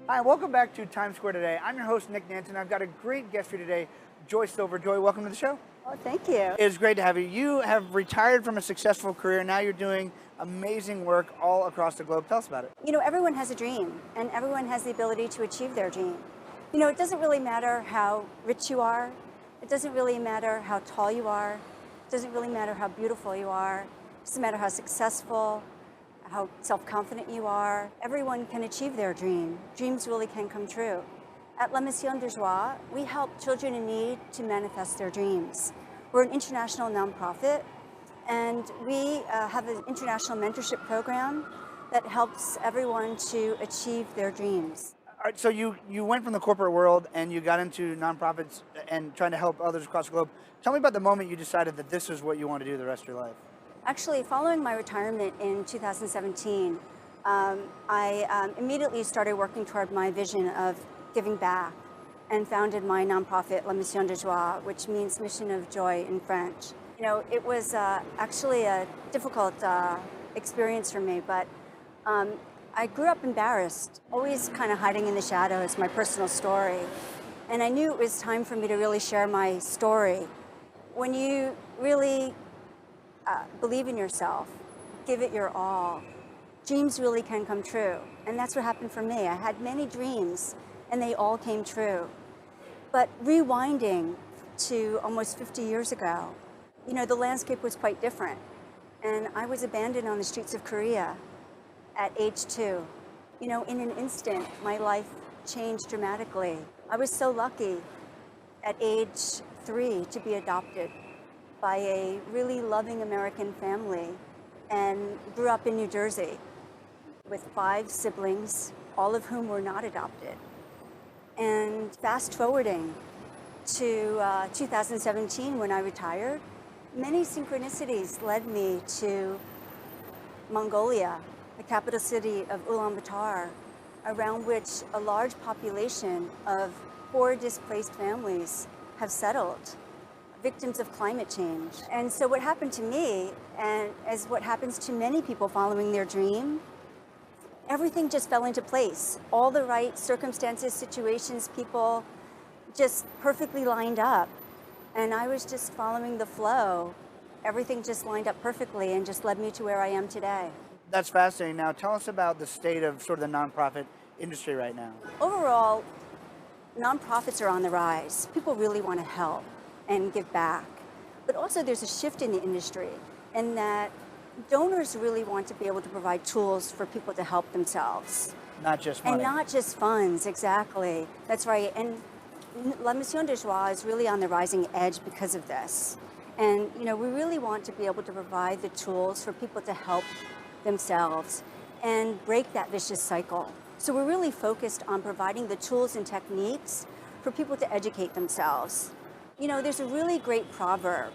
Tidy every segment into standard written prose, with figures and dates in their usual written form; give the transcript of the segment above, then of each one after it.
Hi, welcome back to Times Square Today. I'm your host, Nick Nanton. I've got a great guest for you today, Joie Silver. Joie, welcome to the show. Oh, thank you. It's great to have you. You have retired from a successful career. Now you're doing amazing work all across the globe. Tell us about it. You know, everyone has a dream, and everyone has the ability to achieve their dream. You know, it doesn't really matter how rich you are. It doesn't really matter how tall you are. It doesn't really matter how beautiful you are. It doesn't matter how successful, how self-confident you are. Everyone can achieve their dream. Dreams really can come true. At La Mission de Joie, we help children in need to manifest their dreams. We're an international nonprofit, and we have an international mentorship program that helps everyone to achieve their dreams. All right, so you went from the corporate world and you got into nonprofits and trying to help others across the globe. Tell me about the moment you decided that this is what you want to do the rest of your life. Actually, following my retirement in 2017, I immediately started working toward my vision of giving back and founded my nonprofit La Mission de Joie, which means Mission of Joy in French. You know, it was actually a difficult experience for me, but I grew up embarrassed, always kind of hiding in the shadows, my personal story. And I knew it was time for me to really share my story. When you really believe in yourself, give it your all, dreams really can come true. And that's what happened for me. I had many dreams and they all came true. But rewinding to almost 50 years ago, you know, the landscape was quite different. And I was abandoned on the streets of Korea at age 2. You know, in an instant, my life changed dramatically. I was so lucky at age 3 to be adopted by a really loving American family and grew up in New Jersey with 5 siblings, all of whom were not adopted. And fast forwarding to 2017 when I retired, many synchronicities led me to Mongolia, the capital city of Ulaanbaatar, around which a large population of poor displaced families have settled, victims of climate change. And so what happened to me, and as what happens to many people following their dream, everything just fell into place. All the right circumstances, situations, people just perfectly lined up. And I was just following the flow. Everything just lined up perfectly and just led me to where I am today. That's fascinating. Now tell us about the state of sort of the nonprofit industry right now. Overall, nonprofits are on the rise. People really want to help and give back. But also there's a shift in the industry in that donors really want to be able to provide tools for people to help themselves. Not just money. And not just funds, exactly. That's right. And La Mission de Joie is really on the rising edge because of this. And you know, we really want to be able to provide the tools for people to help themselves and break that vicious cycle. So we're really focused on providing the tools and techniques for people to educate themselves. You know, there's a really great proverb,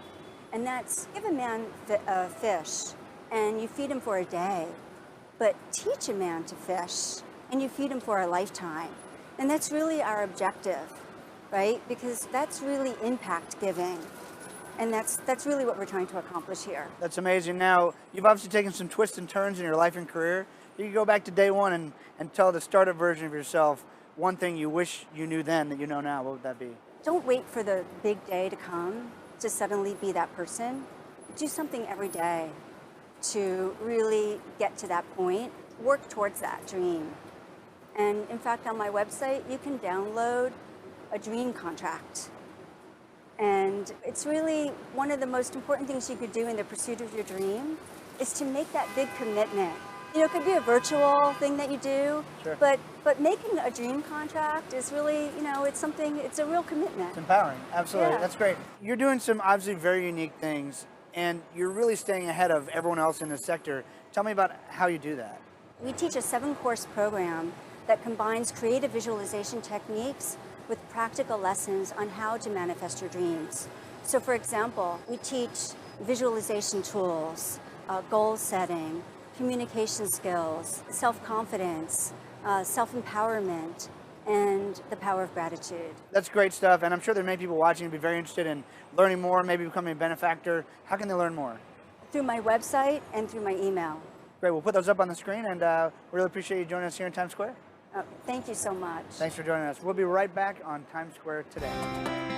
and that's give a man a fish and you feed him for a day, but teach a man to fish and you feed him for a lifetime. And that's really our objective, right? Because that's really impact giving. And that's really what we're trying to accomplish here. That's amazing. Now, you've obviously taken some twists and turns in your life and career. You can go back to day one and tell the startup version of yourself one thing you wish you knew then that you know now. What would that be? Don't wait for the big day to come to suddenly be that person. Do something every day to really get to that point. Work towards that dream. And in fact, on my website, you can download a dream contract. And it's really one of the most important things you could do in the pursuit of your dream is to make that big commitment. You know, it could be a virtual thing that you do, Sure. but making a dream contract is really, you know, it's a real commitment. It's empowering. Absolutely. Yeah. That's great. You're doing some obviously very unique things, and you're really staying ahead of everyone else in the sector. Tell me about how you do that. We teach a 7-course program that combines creative visualization techniques with practical lessons on how to manifest your dreams. So for example, we teach visualization tools, goal setting, communication skills, self-confidence, self-empowerment, and the power of gratitude. That's great stuff, and I'm sure there are many people watching who'd be very interested in learning more, maybe becoming a benefactor. How can they learn more? Through my website and through my email. Great, we'll put those up on the screen, and really appreciate you joining us here in Times Square. Thank you so much. Thanks for joining us. We'll be right back on Times Square Today.